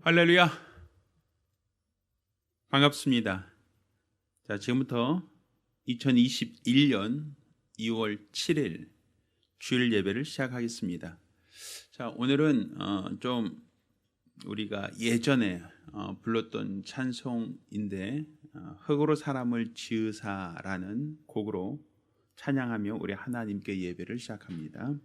할렐루야. 반갑습니다. 자, 지금부터 2021년 2월 7일 주일 예배를 시작하겠습니다. 자, 오늘은 좀 우리가 예전에 불렀던 찬송인데 흙으로 사람을 지으사라는 곡으로 찬양하며 우리 하나님께 예배를 시작합니다.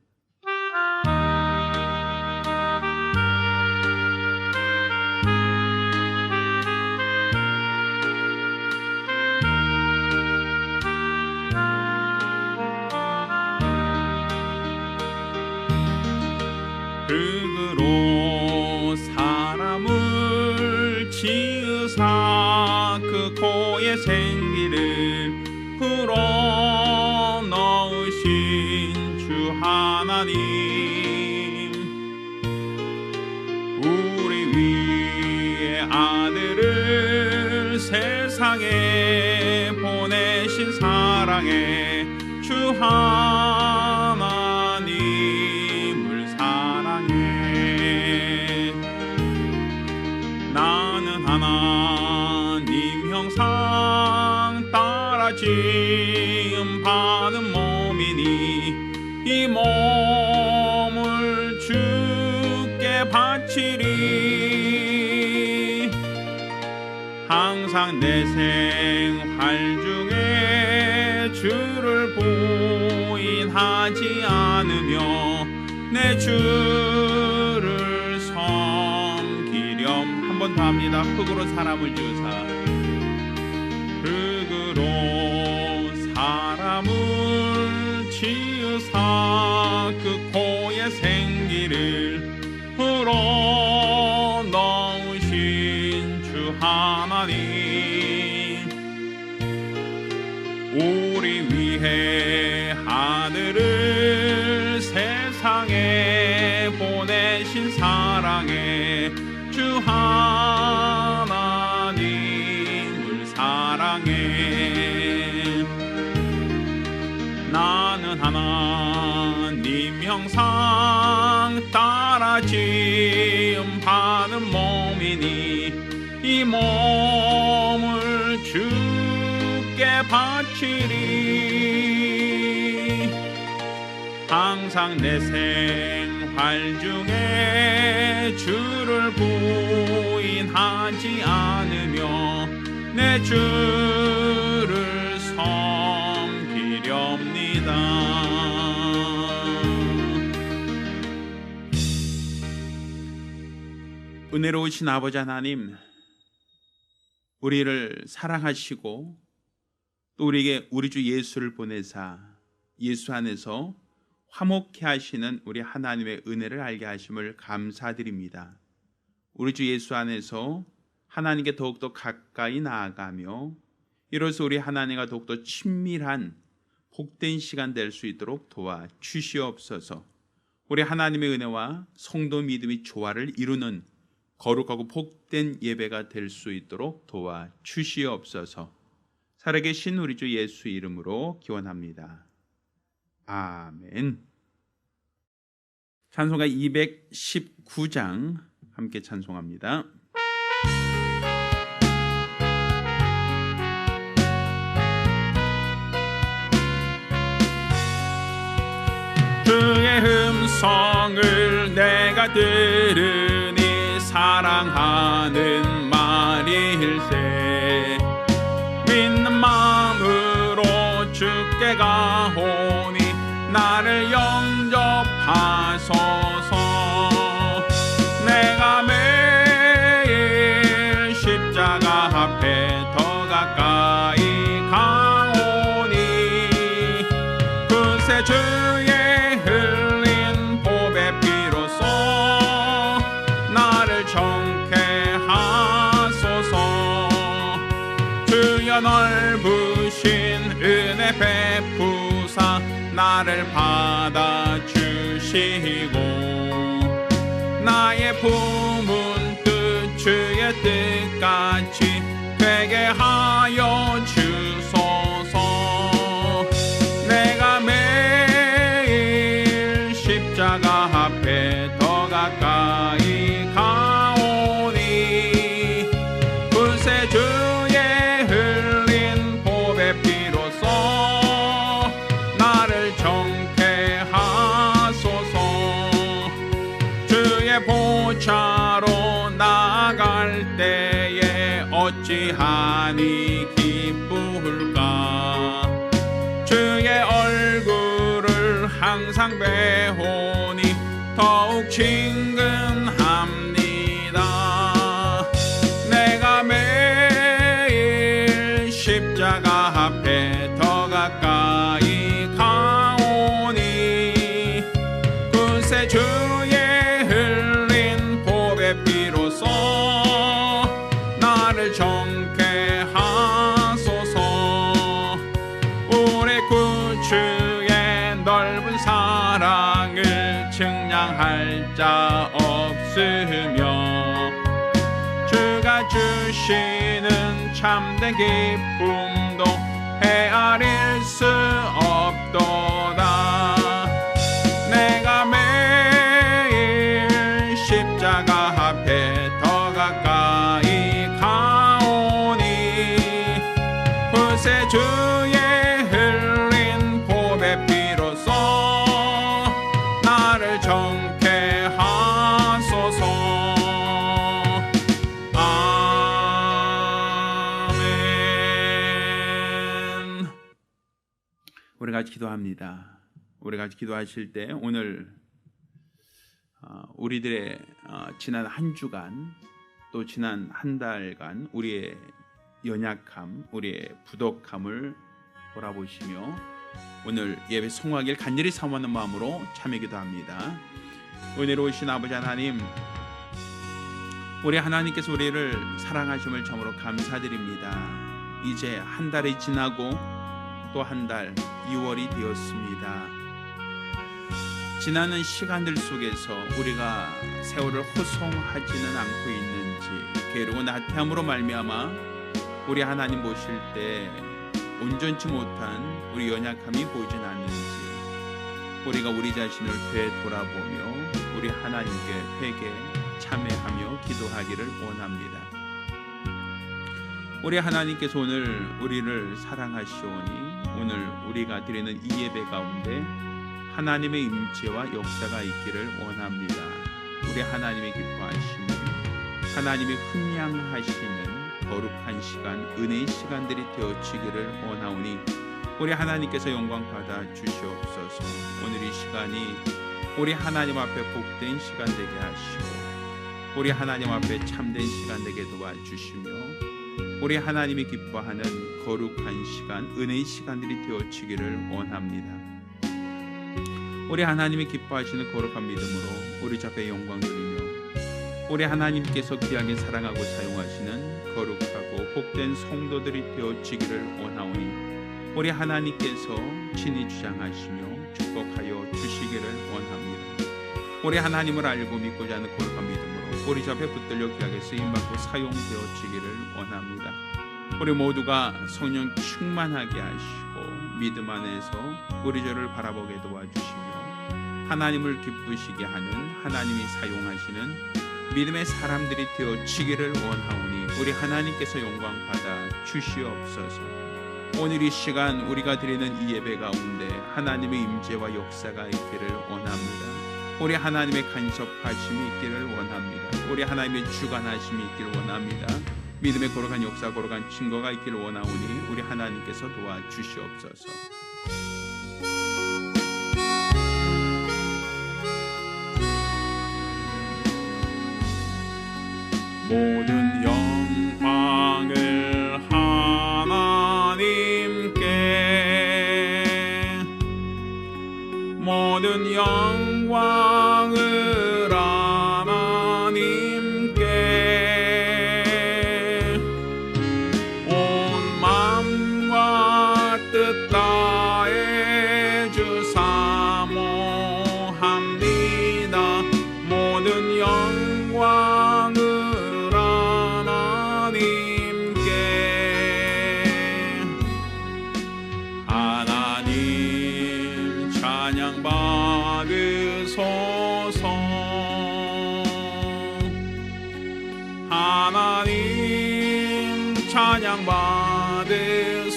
흙으로 사람을 지으사 그 고의 생기를 불어넣으신 주 하나님, 우리 위에 아들을 세상에 보내신 사랑의 주 하나님을 사랑해. 나는 하나님 형상 따라 지음 받은 몸이니 이 몸을 주께 바치리. 항상 내 생활 중에 주를 부인하지 않으며 내 주를 섬기렴. 한 번 더 합니다. 흙으로 사람을 지으사, 흙으로 사람을 지으사 그 고의 생기를 불어넣으신 주 하나님, 우리 위해 아들을 세상에 보내신 사랑의 주 하나님을 사랑해. 나는 하나님 형상 따라 지음 받은 몸이니 이 몸을 주께 바치리. 항상 내 생활 중에 주를 부인하지 않으며 내 주를 섬기렵니다. 은혜로우신 아버지 하나님, 우리를 사랑하시고 또 우리에게 우리 주 예수를 보내사 예수 안에서 화목케 하시는 우리 하나님의 은혜를 알게 하심을 감사드립니다. 우리 주 예수 안에서 하나님께 더욱더 가까이 나아가며 이로써 우리 하나님과 더욱더 친밀한 복된 시간 될 수 있도록 도와주시옵소서. 우리 하나님의 은혜와 성도 믿음의 조화를 이루는 거룩하고 복된 예배가 될 수 있도록 도와주시옵소서. 살아계신 우리 주 예수 이름으로 기원합니다. 아멘. 찬송가 219장 함께 찬송합니다. 주의 음성을 내가 들으니 사랑하는 말일세. 믿는 마음으로 주께 가오니 나를 영접하소서. 내가 매일 십자가 앞에 더 가까이 가오니 그새 주의 흘린 보배 피로써 나를 정케 하소서. 주여 넓으신 은혜 베푸사 나를 받아주시고 나의 품은 뜻 주의 뜻같이 되게 하여 주소서. 내가 매일 십자가 앞에 더 가까이 가오니 주의 흘린 보배 피로써 나를 정케 하소서. 주의 보좌로 나갈 때에 어찌하니 기쁠까. 주의 얼굴을 항상 배우니 더욱 친근합니다. 내가 매일 십자가 앞에 더 가까이 가오니 그새 주의 흘린 보배 피로써 나를 정케 하소서. 우리 구주의 넓은 사랑을 측량할 자 없으며 주가 주시는 참된 기쁨도 헤아릴 수 없도다. 내가 매일 십자가 앞에 더 가까이 가오니 그새 주의 흘린 보배 피로써 나를 정케 하소서. 아멘. 우리 같이 기도합니다. 우리 같이 기도하실 때 오늘 우리들의 지난 한 주간 또 지난 한 달간 우리의 연약함, 우리의 부족함을 돌아보시며 오늘 예배 성공하길 간절히 사모하는 마음으로 참여 기도합니다. 은혜로우신 아버지 하나님, 우리 하나님께서 우리를 사랑하심을 참으로 감사드립니다. 이제 한 달이 지나고 또 한 달 2월이 되었습니다. 지나는 시간들 속에서 우리가 세월을 호송하지는 않고 있는지, 게으르고 나태함으로 말미암아 우리 하나님 보실 때 온전치 못한 우리 연약함이 보이진 않는지 우리가 우리 자신을 되돌아보며 우리 하나님께 회개 참회하며 기도하기를 원합니다. 우리 하나님께서 오늘 우리를 사랑하시오니 오늘 우리가 드리는 이 예배 가운데 하나님의 임재와 역사가 있기를 원합니다. 우리 하나님의 기뻐하시는, 하나님의 흠양하시는 거룩한 시간, 은혜의 시간들이 되어지기를 원하오니 우리 하나님께서 영광 받아 주시옵소서. 오늘 이 시간이 우리 하나님 앞에 복된 시간 되게 하시고 우리 하나님 앞에 참된 시간 되게 도와주시며 우리 하나님이 기뻐하는 거룩한 시간, 은혜의 시간들이 되어지기를 원합니다. 우리 하나님이 기뻐하시는 거룩한 믿음으로 우리 주 앞에 영광 드리며 우리 하나님께서 귀하게 사랑하고 사용하시는 거룩하고 복된 성도들이 되어지기를 원하오니 우리 하나님께서 친히 주장하시며 축복하여 주시기를 원합니다. 우리 하나님을 알고 믿고자 하는 거룩한 믿음으로 우리 주 앞에 붙들려 귀하게 쓰임받고 사용되어지기를 원합니다. 우리 모두가 성령 충만하게 하시고 믿음 안에서 우리 주를 바라보게 도와주시며 하나님을 기쁘시게 하는, 하나님이 사용하시는 믿음의 사람들이 되어지기를 원하오니 우리 하나님께서 영광 받아 주시옵소서. 오늘 이 시간 우리가 드리는 이 예배 가운데 하나님의 임재와 역사가 있기를 원합니다. 우리 하나님의 간섭하심이 있기를 원합니다. 우리 하나님의 주관하심이 있기를 원합니다. 믿음의 거룩한 역사, 거룩한 증거가 있기를 원하오니 우리 하나님께서 도와주시옵소서. 모든 영광을 하나님께, 모든 영광을 하나님께, 온 마음과 뜻 다해 주 사모합니다. 모든 영광을 하나님께 찬양 받으소서.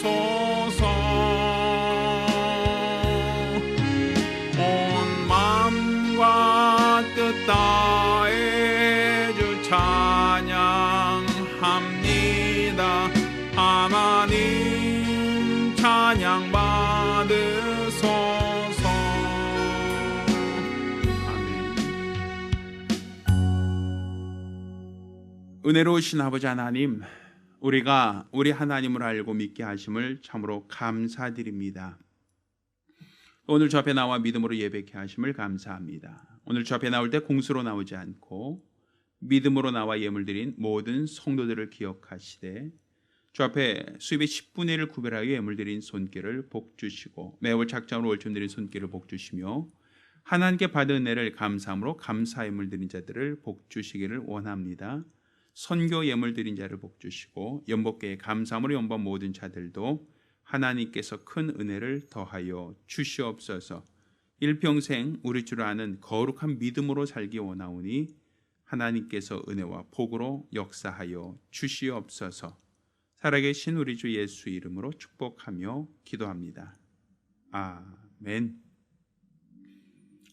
온 마음과 뜻 다해 주 찬양합니다. 하나님 찬양 받으소서. 아멘. 은혜로우신 아버지 하나님, 우리가 우리 하나님을 알고 믿게 하심을 참으로 감사드립니다. 오늘 저 앞에 나와 믿음으로 예배케 하심을 감사합니다. 오늘 저 앞에 나올 때 공수로 나오지 않고 믿음으로 나와 예물 드린 모든 성도들을 기억하시되 주 앞에 수입의 10분의 1을 구별하여 예물 드린 손길을 복주시고 매월 작정으로 월점 드린 손길을 복주시며 하나님께 받은 은혜를 감사함으로 감사 예물 드린 자들을 복주시기를 원합니다. 선교 예물 드린 자를 복주시고 연복계에 감사함으로 연복 모든 자들도 하나님께서 큰 은혜를 더하여 주시옵소서. 일평생 우리 주를 아는 거룩한 믿음으로 살기 원하오니 하나님께서 은혜와 복으로 역사하여 주시옵소서. 살아계신 우리 주 예수 이름으로 축복하며 기도합니다. 아멘.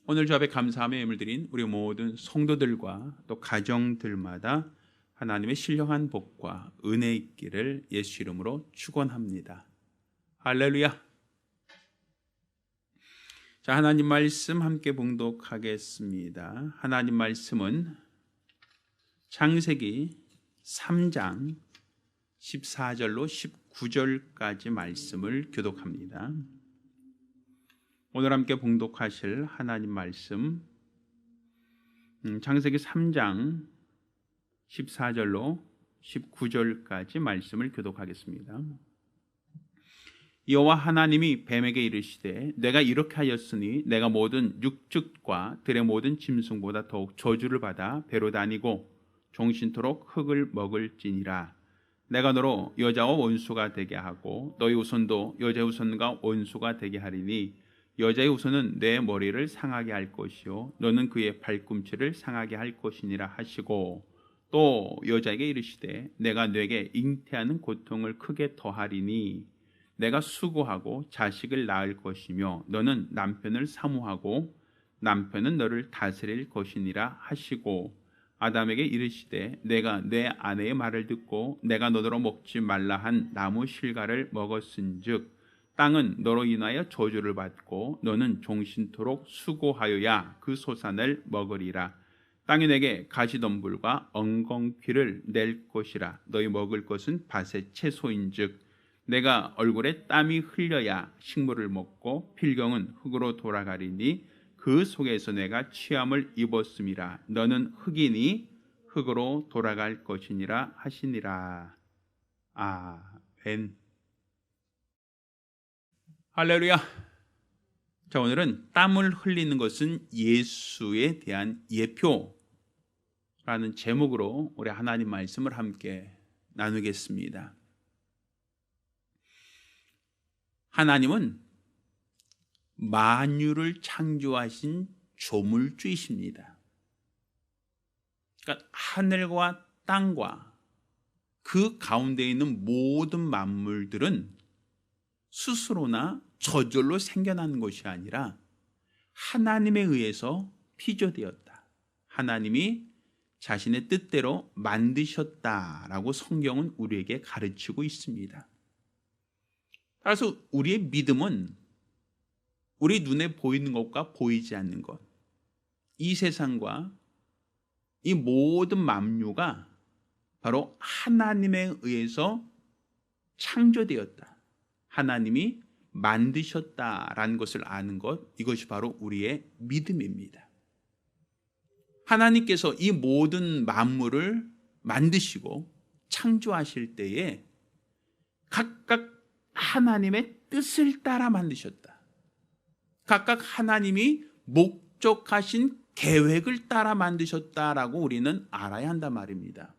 오늘 주 앞에 감사하며 예물 드린 우리 모든 성도들과 또 가정들마다 하나님의 신령한 복과 은혜 있기를 예수 이름으로 축원합니다. 할렐루야. 자, 하나님 말씀 함께 봉독하겠습니다. 하나님 말씀은 창세기 3장 14절로 19절까지 말씀을 교독합니다. 오늘 함께 봉독하실 하나님 말씀 창세기 3장 14절로 19절까지 말씀을 교독하겠습니다. 여호와 하나님이 뱀에게 이르시되 내가 이렇게 하였으니 내가 모든 육축과 들의 모든 짐승보다 더욱 저주를 받아 배로 다니고 종신토록 흙을 먹을지니라. 내가 너로 여자와 원수가 되게 하고 너희 후손도 여자의 후손과 원수가 되게 하리니 여자의 후손은 내 머리를 상하게 할 것이요 너는 그의 발꿈치를 상하게 할 것이니라 하시고 또 여자에게 이르시되 내가 네게 잉태하는 고통을 크게 더하리니 내가 수고하고 자식을 낳을 것이며 너는 남편을 사모하고 남편은 너를 다스릴 것이니라 하시고 아담에게 이르시되 내가 내 아내의 말을 듣고 내가 너더러 먹지 말라 한 나무 실과를 먹었은즉 땅은 너로 인하여 저주를 받고 너는 종신토록 수고하여야 그 소산을 먹으리라. 땅이 내게 가시덤불과 엉겅퀴를 낼 것이라. 너희 먹을 것은 밭의 채소인즉 내가 얼굴에 땀이 흘려야 식물을 먹고 필경은 흙으로 돌아가리니 그 속에서 내가 취함을 입었음이라. 너는 흙이니 흙으로 돌아갈 것이니라 하시니라. 아멘. 할렐루야. 자, 오늘은 땀을 흘리는 것은 예수에 대한 예표라는 제목으로 우리 하나님 말씀을 함께 나누겠습니다. 하나님은 만유를 창조하신 조물주이십니다. 그러니까 하늘과 땅과 그 가운데 있는 모든 만물들은 스스로나 저절로 생겨난 것이 아니라 하나님에 의해서 피조되었다. 하나님이 자신의 뜻대로 만드셨다라고 성경은 우리에게 가르치고 있습니다. 따라서 우리의 믿음은 우리 눈에 보이는 것과 보이지 않는 것, 이 세상과 이 모든 만유가 바로 하나님에 의해서 창조되었다. 하나님이 만드셨다라는 것을 아는 것, 이것이 바로 우리의 믿음입니다. 하나님께서 이 모든 만물을 만드시고 창조하실 때에 각각 하나님의 뜻을 따라 만드셨다. 각각 하나님이 목적하신 계획을 따라 만드셨다라고 우리는 알아야 한단 말입니다.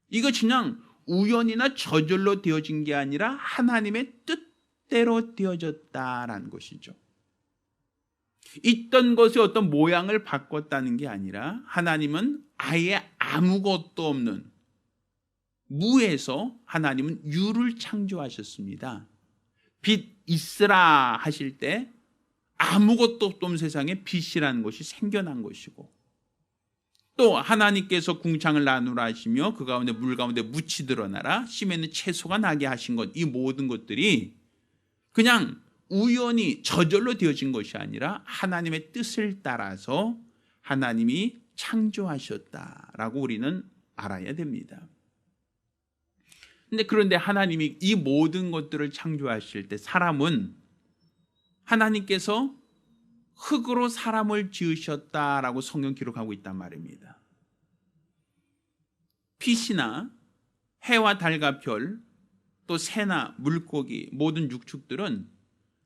이거 그냥 우연이나 저절로 되어진 게 아니라 하나님의 뜻대로 되어졌다라는 것이죠. 있던 것의 어떤 모양을 바꿨다는 게 아니라 하나님은 아예 아무것도 없는 무에서 하나님은 유를 창조하셨습니다. 빛 있으라 하실 때 아무것도 없던 세상에 빛이라는 것이 생겨난 것이고, 또 하나님께서 궁창을 나누라 하시며 그 가운데 물 가운데 묻이 드러나라 심에는 채소가 나게 하신 것, 이 모든 것들이 그냥 우연히 저절로 되어진 것이 아니라 하나님의 뜻을 따라서 하나님이 창조하셨다라고 우리는 알아야 됩니다. 그런데 하나님이 이 모든 것들을 창조하실 때 사람은 하나님께서 흙으로 사람을 지으셨다라고 성경 기록하고 있단 말입니다. 빛이나 해와 달과 별, 또 새나 물고기, 모든 육축들은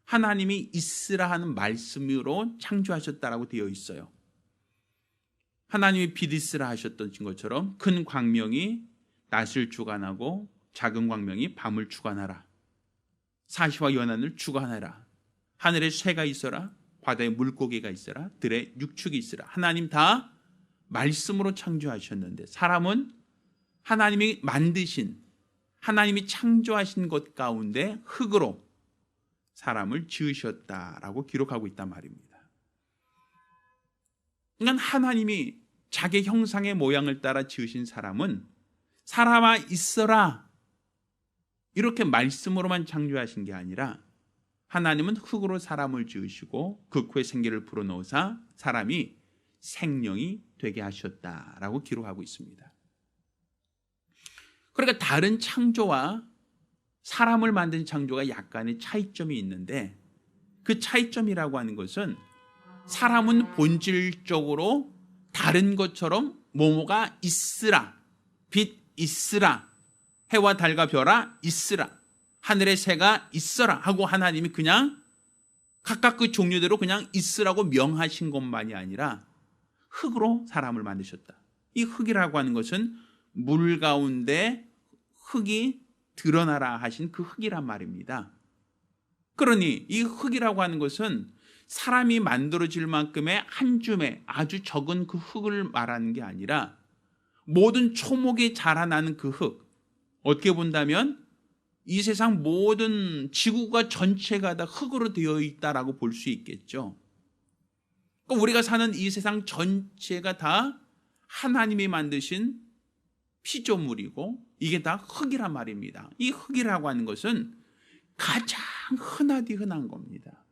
하나님이 있으라 하는 말씀으로 창조하셨다라고 되어 있어요. 하나님이 빛 있으라 하셨던 것처럼 큰 광명이 낮을 주관하고 작은 광명이 밤을 주관하라. 사시와 연한을 주관하라. 하늘에 새가 있어라. 바다에 물고기가 있어라. 들에 육축이 있으라. 하나님 다 말씀으로 창조하셨는데 사람은 하나님이 만드신, 하나님이 창조하신 것 가운데 흙으로 사람을 지으셨다라고 기록하고 있단 말입니다. 그러니까 하나님이 자기 형상의 모양을 따라 지으신 사람은 사람아 있어라 이렇게 말씀으로만 창조하신 게 아니라 하나님은 흙으로 사람을 지으시고 그 코에 생기를 불어넣으사 사람이 생명이 되게 하셨다라고 기록하고 있습니다. 그러니까 다른 창조와 사람을 만든 창조가 약간의 차이점이 있는데, 그 차이점이라고 하는 것은 사람은 본질적으로 다른 것처럼 뭐뭐가 있으라, 빛 있으라, 해와 달과 별아 있으라, 하늘의 새가 있어라 하고 하나님이 그냥 각각 그 종류대로 그냥 있으라고 명하신 것만이 아니라 흙으로 사람을 만드셨다. 이 흙이라고 하는 것은 물 가운데 흙이 드러나라 하신 그 흙이란 말입니다. 그러니 이 흙이라고 하는 것은 사람이 만들어질 만큼의 한 줌의 아주 적은 그 흙을 말하는 게 아니라 모든 초목이 자라나는 그 흙, 어떻게 본다면 이 세상 모든 지구가 전체가 다 흙으로 되어 있다라고 볼 수 있겠죠. 그러니까 우리가 사는 이 세상 전체가 다 하나님이 만드신 피조물이고 이게 다 흙이란 말입니다. 이 흙이라고 하는 것은 가장 흔하디 흔한 겁니다.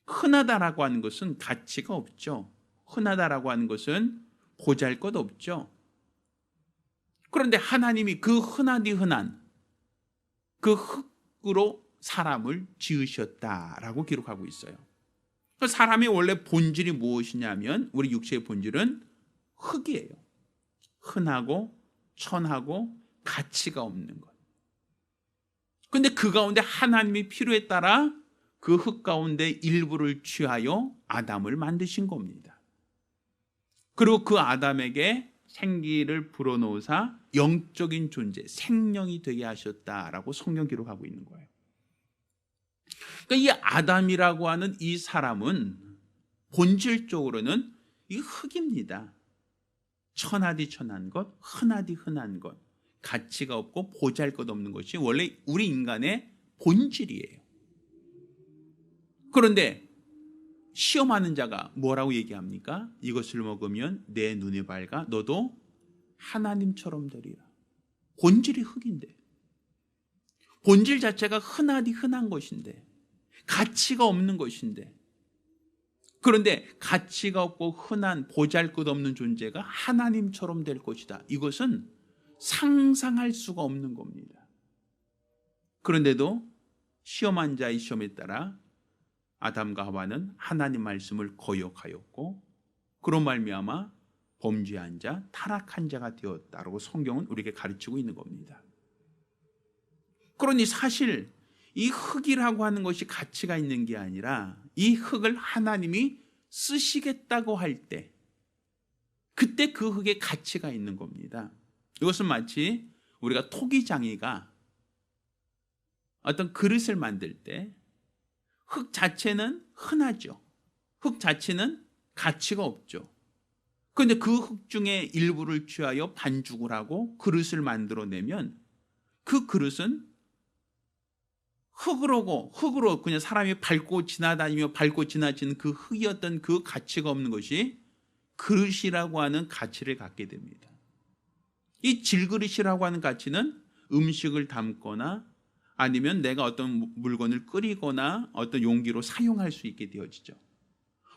흔하다라고 하는 것은 가치가 없죠. 흔하다라고 하는 것은 보잘것없죠. 그런데 하나님이 그 흔하디 흔한 그 흙으로 사람을 지으셨다라고 기록하고 있어요. 사람의 원래 본질이 무엇이냐면 우리 육체의 본질은 흙이에요. 흔하고 천하고 가치가 없는 것. 그런데 그 가운데 하나님이 필요에 따라 그 흙 가운데 일부를 취하여 아담을 만드신 겁니다. 그리고 그 아담에게 생기를 불어넣으사 영적인 존재, 생명이 되게 하셨다라고 성경 기록하고 있는 거예요. 그러니까 이 아담이라고 하는 이 사람은 본질적으로는 이 흙입니다. 천하디 천한 것, 흔하디 흔한 것, 가치가 없고 보잘것없는 것이 원래 우리 인간의 본질이에요. 그런데 시험하는 자가 뭐라고 얘기합니까? 이것을 먹으면 내 눈이 밝아 너도 하나님처럼 되리라. 본질이 흙인데, 본질 자체가 흔하디 흔한 것인데, 가치가 없는 것인데, 그런데 가치가 없고 흔한 보잘것없는 존재가 하나님처럼 될 것이다. 이것은 상상할 수가 없는 겁니다. 그런데도 시험한 자의 시험에 따라 아담과 하와는 하나님 말씀을 거역하였고 그로 말미암아 범죄한 자, 타락한 자가 되었다라고 성경은 우리에게 가르치고 있는 겁니다. 그러니 사실 이 흙이라고 하는 것이 가치가 있는 게 아니라 이 흙을 하나님이 쓰시겠다고 할 때 그때 그 흙에 가치가 있는 겁니다. 이것은 마치 우리가 토기장이가 어떤 그릇을 만들 때 흙 자체는 흔하죠. 흙 자체는 가치가 없죠. 그런데 그 흙 중에 일부를 취하여 반죽을 하고 그릇을 만들어내면 그 그릇은 흙으로 그냥 사람이 밟고 지나다니며 밟고 지나치는 그 흙이었던 그 가치가 없는 것이 그릇이라고 하는 가치를 갖게 됩니다. 이 질그릇이라고 하는 가치는 음식을 담거나 아니면 내가 어떤 물건을 끓이거나 어떤 용기로 사용할 수 있게 되어지죠.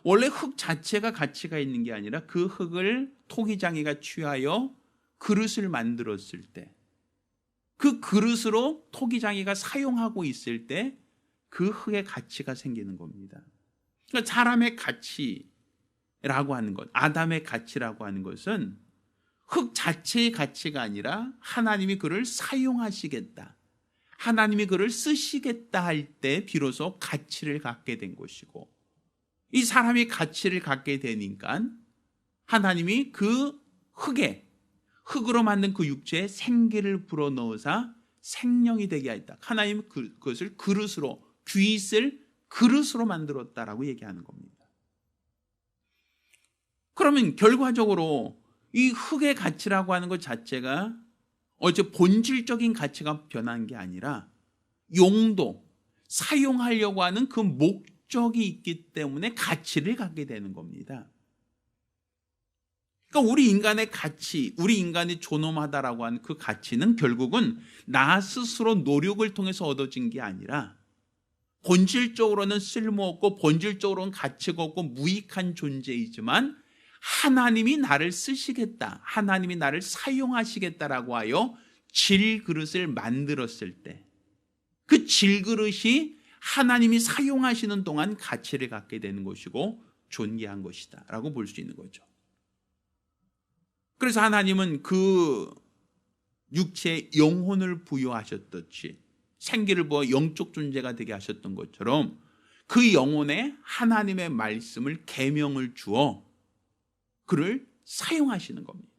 원래 흙 자체가 가치가 있는 게 아니라 그 흙을 토기장이가 취하여 그릇을 만들었을 때, 그 그릇으로 토기장이가 사용하고 있을 때 그 흙의 가치가 생기는 겁니다. 그러니까 사람의 가치라고 하는 것, 아담의 가치라고 하는 것은 흙 자체의 가치가 아니라 하나님이 그를 사용하시겠다, 하나님이 그를 쓰시겠다 할 때 비로소 가치를 갖게 된 것이고, 이 사람이 가치를 갖게 되니까 하나님이 그 흙으로 만든 그 육체에 생기를 불어넣으사 생명이 되게 하였다. 하나님은 그것을 그릇으로, 귀 있을 그릇으로 만들었다라고 얘기하는 겁니다. 그러면 결과적으로 이 흙의 가치라고 하는 것 자체가 어째 본질적인 가치가 변한 게 아니라 용도, 사용하려고 하는 그 목적이 있기 때문에 가치를 갖게 되는 겁니다. 그러니까 우리 인간의 가치, 우리 인간이 존엄하다라고 하는 그 가치는 결국은 나 스스로 노력을 통해서 얻어진 게 아니라 본질적으로는 쓸모없고 본질적으로는 가치가 없고 무익한 존재이지만 하나님이 나를 쓰시겠다, 하나님이 나를 사용하시겠다라고 하여 질그릇을 만들었을 때 그 질그릇이 하나님이 사용하시는 동안 가치를 갖게 되는 것이고 존귀한 것이다 라고 볼 수 있는 거죠. 그래서 하나님은 그 육체에 영혼을 부여하셨듯이 생기를 부어 영적 존재가 되게 하셨던 것처럼 그 영혼에 하나님의 말씀을 계명을 주어 그를 사용하시는 겁니다.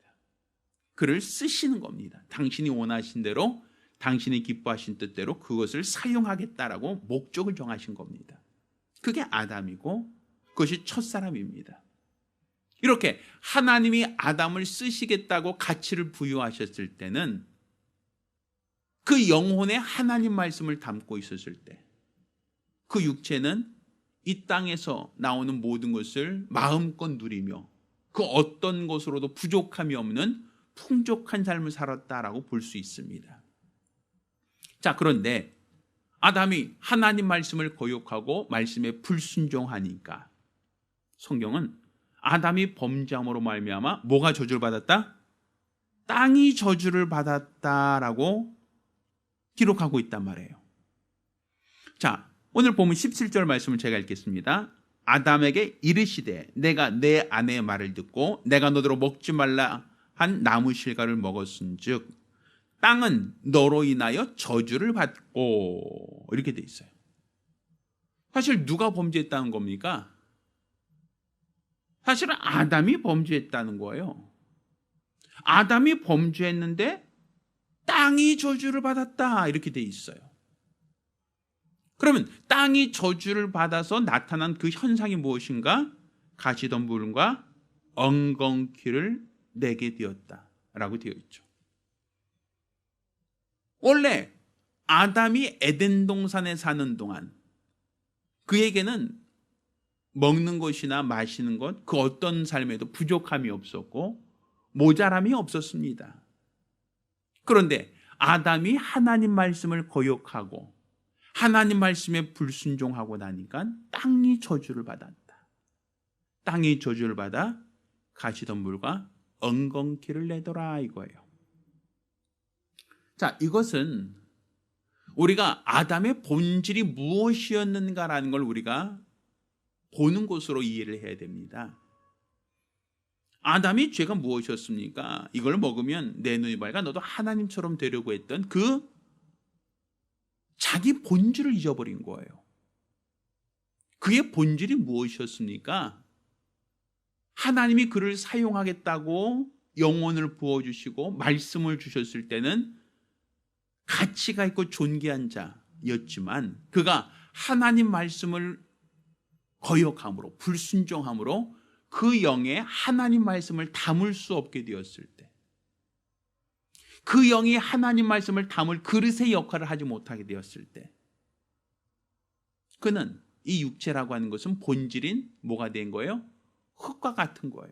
그를 쓰시는 겁니다. 당신이 원하신 대로, 당신이 기뻐하신 뜻대로 그것을 사용하겠다라고 목적을 정하신 겁니다. 그게 아담이고 그것이 첫사람입니다. 이렇게 하나님이 아담을 쓰시겠다고 가치를 부여하셨을 때는 그 영혼에 하나님 말씀을 담고 있었을 때 그 육체는 이 땅에서 나오는 모든 것을 마음껏 누리며 그 어떤 것으로도 부족함이 없는 풍족한 삶을 살았다라고 볼 수 있습니다. 자, 그런데 아담이 하나님 말씀을 거역하고 말씀에 불순종하니까 성경은 아담이 범죄함으로 말미암아 뭐가 저주를 받았다? 땅이 저주를 받았다라고 기록하고 있단 말이에요. 자, 오늘 보면 17절 말씀을 제가 읽겠습니다. 아담에게 이르시되 내가 내 아내의 말을 듣고 내가 너더러 먹지 말라 한 나무 실과를 먹었은즉 땅은 너로 인하여 저주를 받고, 이렇게 돼 있어요. 사실 누가 범죄했다는 겁니까? 사실은 아담이 범죄했다는 거예요. 아담이 범죄했는데 땅이 저주를 받았다, 이렇게 돼 있어요. 그러면 땅이 저주를 받아서 나타난 그 현상이 무엇인가? 가시덤불과 엉겅퀴를 내게 되었다라고 되어 있죠. 원래 아담이 에덴 동산에 사는 동안 그에게는 먹는 것이나 마시는 것, 그 어떤 삶에도 부족함이 없었고 모자람이 없었습니다. 그런데 아담이 하나님 말씀을 거역하고 하나님 말씀에 불순종하고 나니까 땅이 저주를 받았다. 땅이 저주를 받아 가시덤불과 엉겅퀴를 내더라, 이거예요. 자, 이것은 우리가 아담의 본질이 무엇이었는가라는 걸 우리가 보는 것으로 이해를 해야 됩니다. 아담이 죄가 무엇이었습니까? 이걸 먹으면 내 눈이 밝아 너도 하나님처럼 되려고 했던 그 자기 본질을 잊어버린 거예요. 그의 본질이 무엇이었습니까? 하나님이 그를 사용하겠다고 영혼을 부어주시고 말씀을 주셨을 때는 가치가 있고 존귀한 자였지만 그가 하나님 말씀을 거역함으로, 불순종함으로 그 영에 하나님 말씀을 담을 수 없게 되었을 때, 그 영이 하나님 말씀을 담을 그릇의 역할을 하지 못하게 되었을 때, 그는 이 육체라고 하는 것은 본질인 뭐가 된 거예요? 흙과 같은 거예요.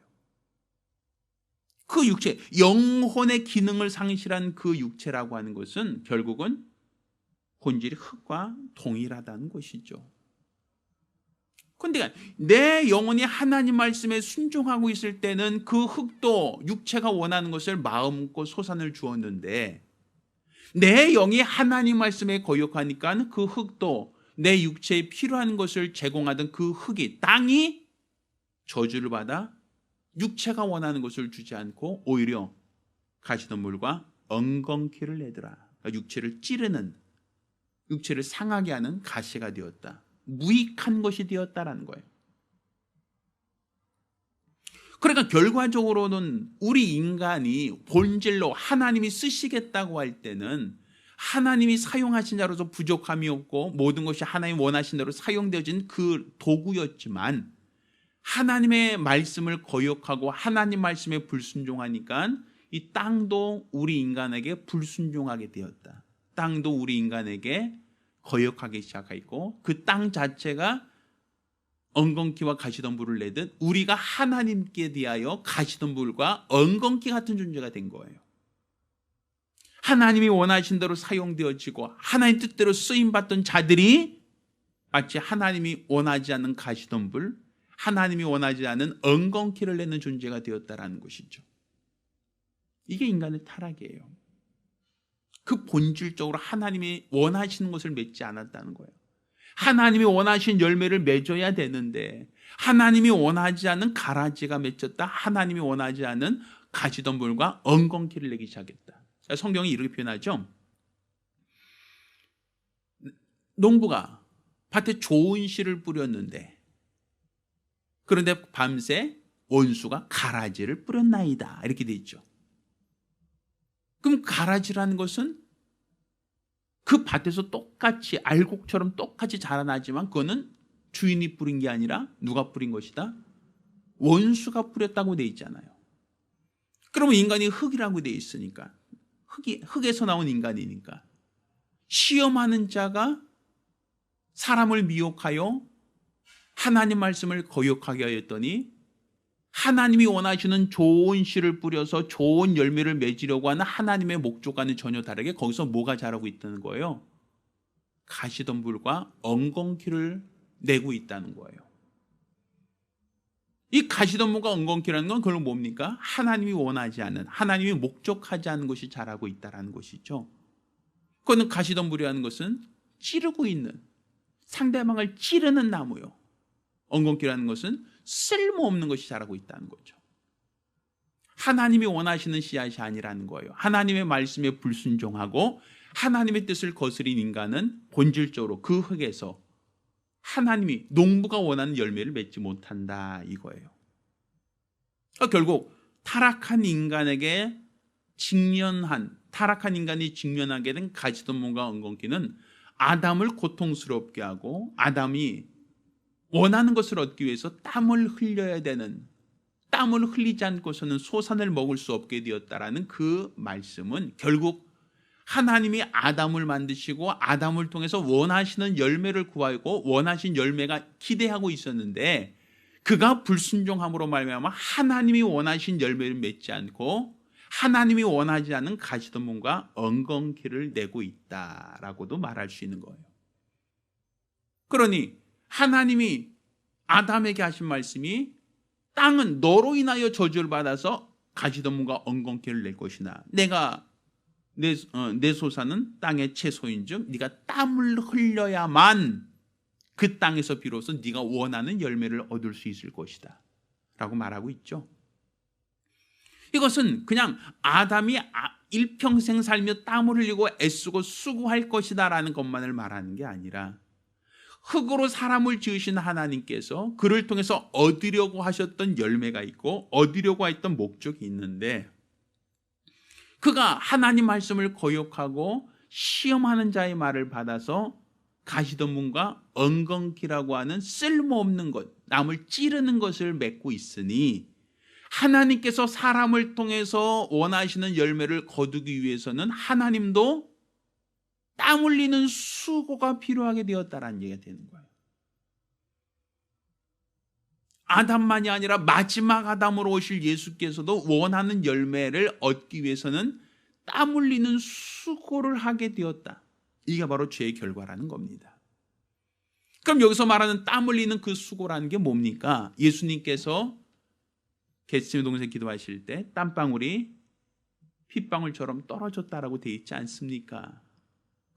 그 육체, 영혼의 기능을 상실한 그 육체라고 하는 것은 결국은 본질이 흙과 동일하다는 것이죠. 그런데 내 영혼이 하나님 말씀에 순종하고 있을 때는 그 흙도 육체가 원하는 것을 마음껏 소산을 주었는데, 내 영이 하나님 말씀에 거역하니까 그 흙도 내 육체에 필요한 것을 제공하던 그 흙이, 땅이 저주를 받아 육체가 원하는 것을 주지 않고 오히려 가시덤불과 엉겅퀴를 내더라. 육체를 찌르는, 육체를 상하게 하는 가시가 되었다. 무익한 것이 되었다라는 거예요. 그러니까 결과적으로는 우리 인간이 본질로 하나님이 쓰시겠다고 할 때는 하나님이 사용하신 자로서 부족함이 없고 모든 것이 하나님 원하신 대로 사용되어진 그 도구였지만, 하나님의 말씀을 거역하고 하나님 말씀에 불순종하니까 이 땅도 우리 인간에게 불순종하게 되었다. 땅도 우리 인간에게 거역하기 시작했고, 그 땅 자체가 엉겅퀴와 가시덤불을 내듯 우리가 하나님께 대하여 가시덤불과 엉겅퀴 같은 존재가 된 거예요. 하나님이 원하신 대로 사용되어지고 하나님 뜻대로 쓰임받던 자들이 마치 하나님이 원하지 않는 가시덤불, 하나님이 원하지 않은 엉겅퀴를 내는 존재가 되었다라는 것이죠. 이게 인간의 타락이에요. 그 본질적으로 하나님이 원하시는 것을 맺지 않았다는 거예요. 하나님이 원하신 열매를 맺어야 되는데 하나님이 원하지 않는 가라지가 맺혔다. 하나님이 원하지 않은 가시덤불과 엉겅퀴를 내기 시작했다. 성경이 이렇게 표현하죠. 농부가 밭에 좋은 씨를 뿌렸는데, 그런데 밤새 원수가 가라지를 뿌렸나이다. 이렇게 돼 있죠. 그럼 가라지라는 것은 그 밭에서 똑같이 알곡처럼 똑같이 자라나지만 그거는 주인이 뿌린 게 아니라 누가 뿌린 것이다? 원수가 뿌렸다고 돼 있잖아요. 그러면 인간이 흙이라고 돼 있으니까, 흙에서 나온 인간이니까 시험하는 자가 사람을 미혹하여 하나님 말씀을 거역하게 하였더니 하나님이 원하시는 좋은 씨를 뿌려서 좋은 열매를 맺으려고 하는 하나님의 목적과는 전혀 다르게 거기서 뭐가 자라고 있다는 거예요? 가시덤불과 엉겅퀴를 내고 있다는 거예요. 이 가시덤불과 엉겅퀴라는 건 그건 뭡니까? 하나님이 원하지 않은, 하나님이 목적하지 않은 것이 자라고 있다는 것이죠. 그거는 가시덤불이라는 것은 찌르고 있는, 상대방을 찌르는 나무요. 엉겅퀴라는 것은 쓸모없는 것이 자라고 있다는 거죠. 하나님이 원하시는 씨앗이 아니라는 거예요. 하나님의 말씀에 불순종하고 하나님의 뜻을 거스린 인간은 본질적으로 그 흙에서 하나님이, 농부가 원하는 열매를 맺지 못한다 이거예요. 결국 타락한 인간에게 타락한 인간이 직면하게 된 가시덤불과 엉겅퀴는 아담을 고통스럽게 하고 아담이 원하는 것을 얻기 위해서 땀을 흘려야 되는, 땀을 흘리지 않고서는 소산을 먹을 수 없게 되었다라는 그 말씀은 결국 하나님이 아담을 만드시고 아담을 통해서 원하시는 열매를 구하고 원하신 열매가 기대하고 있었는데, 그가 불순종함으로 말미암아 하나님이 원하신 열매를 맺지 않고 하나님이 원하지 않은 가시덤불과 엉겅퀴를 내고 있다라고도 말할 수 있는 거예요. 그러니 하나님이 아담에게 하신 말씀이 땅은 너로 인하여 저주를 받아서 가시덤불과 엉겅퀴를 낼 것이나 내 소사는 땅의 채소인즉 네가 땀을 흘려야만 그 땅에서 비로소 네가 원하는 열매를 얻을 수 있을 것이다 라고 말하고 있죠. 이것은 그냥 아담이 일평생 살며 땀을 흘리고 애쓰고 수고할 것이다 라는 것만을 말하는 게 아니라, 흙으로 사람을 지으신 하나님께서 그를 통해서 얻으려고 하셨던 열매가 있고 얻으려고 했던 목적이 있는데, 그가 하나님 말씀을 거역하고 시험하는 자의 말을 받아서 가시덤불과 엉겅퀴라고 하는 쓸모없는 것, 남을 찌르는 것을 맺고 있으니 하나님께서 사람을 통해서 원하시는 열매를 거두기 위해서는 하나님도 땀 흘리는 수고가 필요하게 되었다라는 얘기가 되는 거예요. 아담만이 아니라 마지막 아담으로 오실 예수께서도 원하는 열매를 얻기 위해서는 땀 흘리는 수고를 하게 되었다. 이게 바로 죄의 결과라는 겁니다. 그럼 여기서 말하는 땀 흘리는 그 수고라는 게 뭡니까? 예수님께서 겟세마네 동산에 기도하실 때 땀방울이 핏방울처럼 떨어졌다라고 되어 있지 않습니까?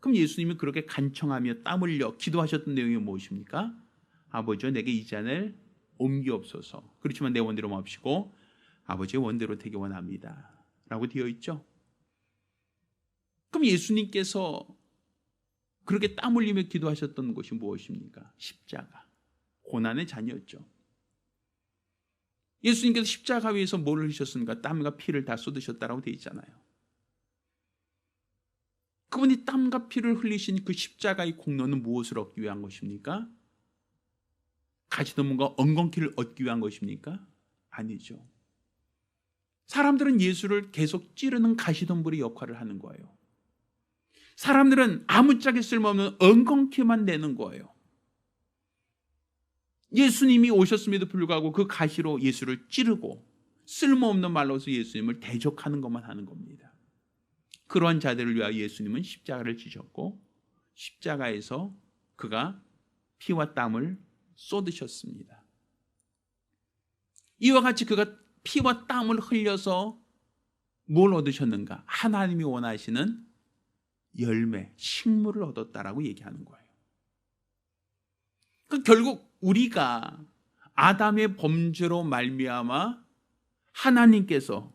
그럼 예수님이 그렇게 간청하며 땀 흘려 기도하셨던 내용이 무엇입니까? 아버지여 내게 이 잔을 옮기옵소서. 그렇지만 내 원대로 마옵시고 아버지의 원대로 되기 원합니다 라고 되어 있죠. 그럼 예수님께서 그렇게 땀 흘리며 기도하셨던 것이 무엇입니까? 십자가, 고난의 잔이었죠. 예수님께서 십자가 위에서 뭘 흘리셨습니까? 땀과 피를 다 쏟으셨다라고 되어 있잖아요. 그분이 땀과 피를 흘리신 그 십자가의 공로는 무엇을 얻기 위한 것입니까? 가시덤불과 엉겅퀴를 얻기 위한 것입니까? 아니죠. 사람들은 예수를 계속 찌르는 가시덤불의 역할을 하는 거예요. 사람들은 아무짝에 쓸모없는 엉겅퀴만 내는 거예요. 예수님이 오셨음에도 불구하고 그 가시로 예수를 찌르고 쓸모없는 말로서 예수님을 대적하는 것만 하는 겁니다. 그러한 자들을 위하여 예수님은 십자가를 지셨고 십자가에서 그가 피와 땀을 쏟으셨습니다. 이와 같이 그가 피와 땀을 흘려서 뭘 얻으셨는가? 하나님이 원하시는 열매, 식물을 얻었다라고 얘기하는 거예요. 결국 우리가 아담의 범죄로 말미암아 하나님께서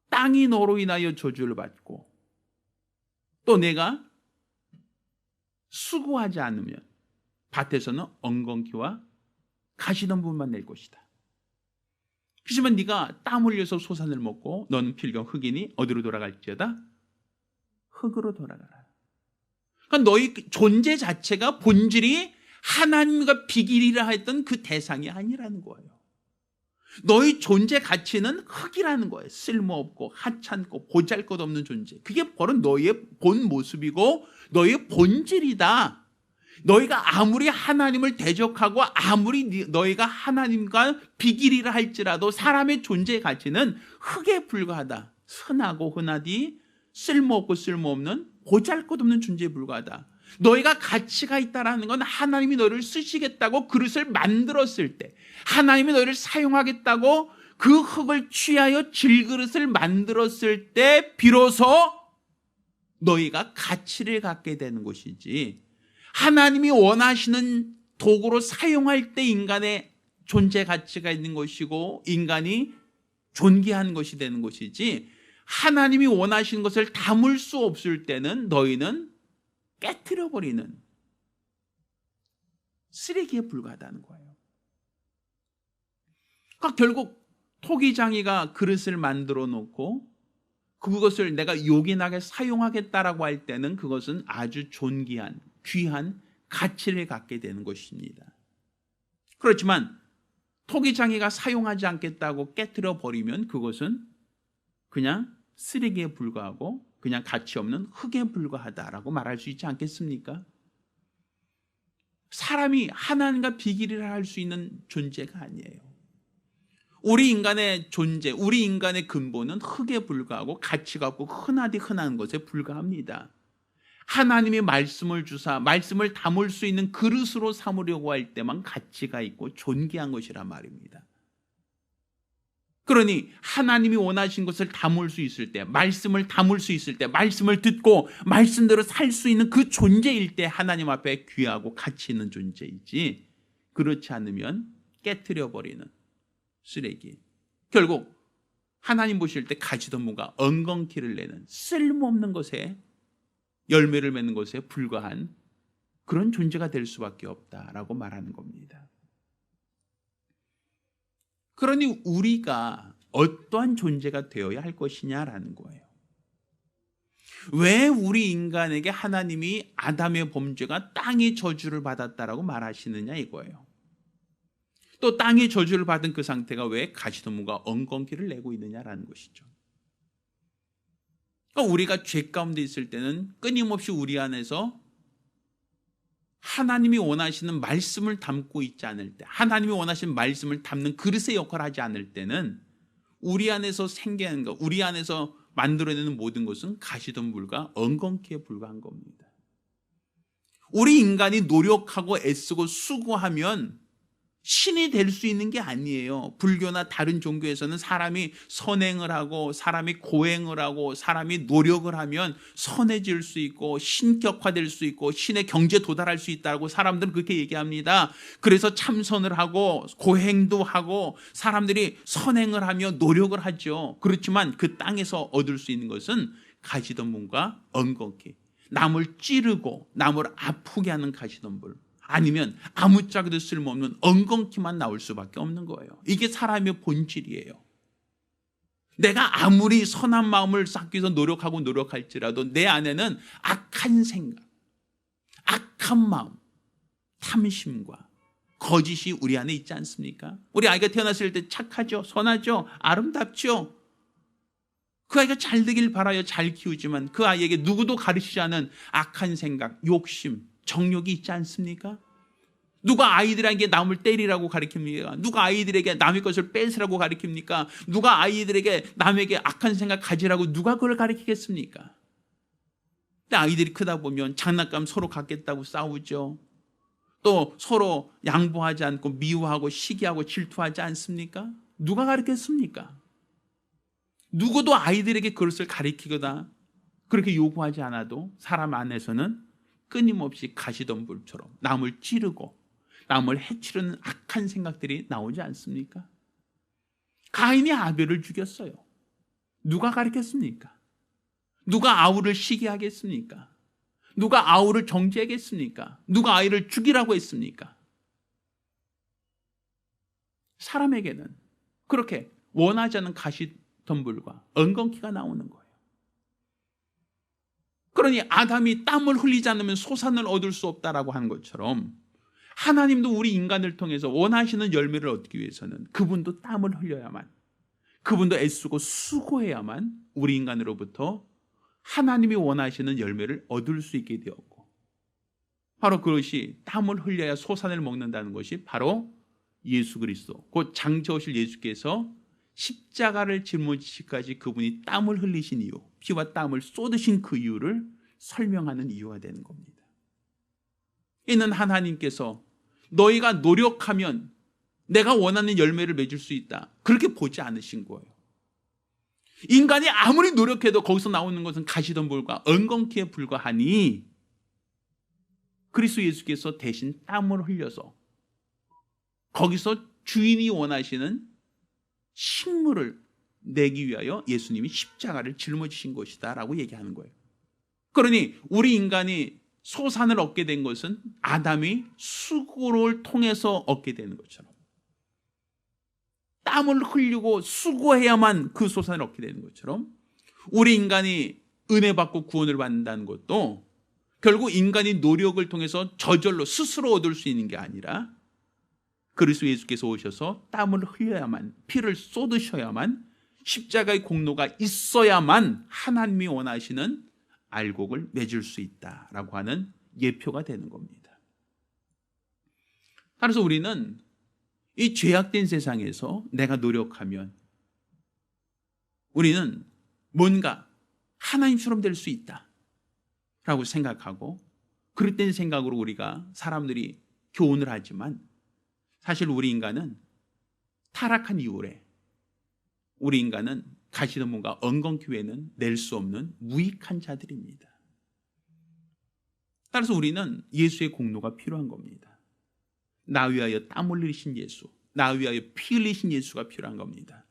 땅이 너로 인하여 저주를 받고 또 내가 수고하지 않으면 밭에서는 엉겅퀴와 가시덤불만 낼 것이다. 하지만 네가 땀 흘려서 소산을 먹고 너는 필경 흙이니 어디로 돌아갈지어다? 흙으로 돌아가라. 그러니까 너희 존재 자체가 본질이 하나님과 비길이라 했던 그 대상이 아니라는 거예요. 너희 존재 가치는 흙이라는 거예요. 쓸모없고 하찮고 보잘것없는 존재. 그게 바로 너희의 본 모습이고 너희의 본질이다. 너희가 아무리 하나님을 대적하고 아무리 너희가 하나님과 비길이라 할지라도 사람의 존재 가치는 흙에 불과하다. 흔하고 흔하디 쓸모없고 쓸모없는 보잘것없는 존재에 불과하다. 너희가 가치가 있다라는 건 하나님이 너희를 쓰시겠다고 그릇을 만들었을 때, 하나님이 너희를 사용하겠다고 그 흙을 취하여 질그릇을 만들었을 때 비로소 너희가 가치를 갖게 되는 것이지, 하나님이 원하시는 도구로 사용할 때 인간의 존재 가치가 있는 것이고 인간이 존귀한 것이 되는 것이지, 하나님이 원하시는 것을 담을 수 없을 때는 너희는 깨트려버리는 쓰레기에 불과하다는 거예요. 그러니까 결국 토기장이가 그릇을 만들어 놓고 그것을 내가 요긴하게 사용하겠다라고 할 때는 그것은 아주 존귀한 귀한 가치를 갖게 되는 것입니다. 그렇지만 토기장이가 사용하지 않겠다고 깨트려 버리면 그것은 그냥 쓰레기에 불과하고 그냥 가치 없는 흙에 불과하다라고 말할 수 있지 않겠습니까? 사람이 하나님과 비길이라 할 수 있는 존재가 아니에요. 우리 인간의 존재, 우리 인간의 근본은 흙에 불과하고 가치가 없고 흔하디 흔한 것에 불과합니다. 하나님이 말씀을 주사 말씀을 담을 수 있는 그릇으로 삼으려고 할 때만 가치가 있고 존귀한 것이란 말입니다. 그러니 하나님이 원하신 것을 담을 수 있을 때, 말씀을 담을 수 있을 때, 말씀을 듣고 말씀대로 살 수 있는 그 존재일 때 하나님 앞에 귀하고 가치 있는 존재이지, 그렇지 않으면 깨트려버리는 쓰레기. 결국 하나님 보실 때 가시덤불과 엉겅퀴를 내는 쓸모없는 것에 열매를 맺는 것에 불과한 그런 존재가 될 수밖에 없다라고 말하는 겁니다. 그러니 우리가 어떠한 존재가 되어야 할 것이냐라는 거예요. 왜 우리 인간에게 하나님이 아담의 범죄가 땅의 저주를 받았다라고 말하시느냐 이거예요. 또 땅의 저주를 받은 그 상태가 왜 가시덤불과 엉겅퀴를 내고 있느냐라는 것이죠. 그러니까 우리가 죄 가운데 있을 때는 끊임없이 우리 안에서 하나님이 원하시는 말씀을 담고 있지 않을 때, 하나님이 원하시는 말씀을 담는 그릇의 역할을 하지 않을 때는 우리 안에서 생기는 것, 우리 안에서 만들어내는 모든 것은 가시덤불과 엉겅퀴에 불과한 겁니다. 우리 인간이 노력하고 애쓰고 수고하면 신이 될 수 있는 게 아니에요. 불교나 다른 종교에서는 사람이 선행을 하고 사람이 고행을 하고 사람이 노력을 하면 선해질 수 있고 신격화될 수 있고 신의 경지에 도달할 수 있다고 사람들은 그렇게 얘기합니다. 그래서 참선을 하고 고행도 하고 사람들이 선행을 하며 노력을 하죠. 그렇지만 그 땅에서 얻을 수 있는 것은 가시덤불과 엉겅퀴, 남을 찌르고 남을 아프게 하는 가시덤불, 아니면 아무짝에도 쓸모없는 엉겅퀴만 나올 수밖에 없는 거예요. 이게 사람의 본질이에요. 내가 아무리 선한 마음을 쌓기 위해서 노력할지라도 내 안에는 악한 생각, 악한 마음, 탐심과 거짓이 우리 안에 있지 않습니까? 우리 아이가 태어났을 때 착하죠, 선하죠, 아름답죠. 그 아이가 잘 되길 바라요. 잘 키우지만 그 아이에게 누구도 가르치지 않은 악한 생각, 욕심, 정욕이 있지 않습니까? 누가 아이들에게 남을 때리라고 가르칩니까? 누가 아이들에게 남의 것을 뺏으라고 가르칩니까? 누가 아이들에게 남에게 악한 생각 가지라고 누가 그걸 가르치겠습니까? 근데 아이들이 크다 보면 장난감 서로 갖겠다고 싸우죠. 또 서로 양보하지 않고 미워하고 시기하고 질투하지 않습니까? 누가 가르쳤습니까? 누구도 아이들에게 그것을 가르치거나 그렇게 요구하지 않아도 사람 안에서는 끊임없이 가시덤불처럼 남을 찌르고 남을 해치려는 악한 생각들이 나오지 않습니까? 가인이 아벨을 죽였어요. 누가 가르쳤습니까? 누가 아우를 시기하겠습니까? 누가 아우를 정죄하겠습니까? 누가 아이를 죽이라고 했습니까? 사람에게는 그렇게 원하지 않는 가시덤불과 엉겅퀴가 나오는 거예요. 그러니 아담이 땀을 흘리지 않으면 소산을 얻을 수 없다라고 하는 것처럼 하나님도 우리 인간을 통해서 원하시는 열매를 얻기 위해서는 그분도 땀을 흘려야만, 그분도 애쓰고 수고해야만 우리 인간으로부터 하나님이 원하시는 열매를 얻을 수 있게 되었고, 바로 그것이 땀을 흘려야 소산을 먹는다는 것이 바로 예수 그리스도, 곧 장차오실 예수께서 십자가를 짊어지시기까지 그분이 땀을 흘리신 이유, 피와 땀을 쏟으신 그 이유를 설명하는 이유가 되는 겁니다. 이는 하나님께서 너희가 노력하면 내가 원하는 열매를 맺을 수 있다, 그렇게 보지 않으신 거예요. 인간이 아무리 노력해도 거기서 나오는 것은 가시덤불과 엉겅퀴에 불과하니 그리스도 예수께서 대신 땀을 흘려서 거기서 주인이 원하시는 식물을 내기 위하여 예수님이 십자가를 짊어지신 것이다 라고 얘기하는 거예요. 그러니 우리 인간이 소산을 얻게 된 것은 아담이 수고를 통해서 얻게 되는 것처럼 땀을 흘리고 수고해야만 그 소산을 얻게 되는 것처럼 우리 인간이 은혜 받고 구원을 받는다는 것도 결국 인간이 노력을 통해서 저절로 스스로 얻을 수 있는 게 아니라 그리스도 예수께서 오셔서 땀을 흘려야만, 피를 쏟으셔야만, 십자가의 공로가 있어야만 하나님이 원하시는 알곡을 맺을 수 있다라고 하는 예표가 되는 겁니다. 따라서 우리는 이 죄악된 세상에서 내가 노력하면 우리는 뭔가 하나님처럼 될 수 있다라고 생각하고, 그릇된 생각으로 우리가 사람들이 교훈을 하지만 사실 우리 인간은 타락한 이후에 우리 인간은 가시덤불과 엉겅퀴 외에는 낼 수 없는 무익한 자들입니다. 따라서 우리는 예수의 공로가 필요한 겁니다. 나 위하여 땀 흘리신 예수, 나 위하여 피 흘리신 예수가 필요한 겁니다.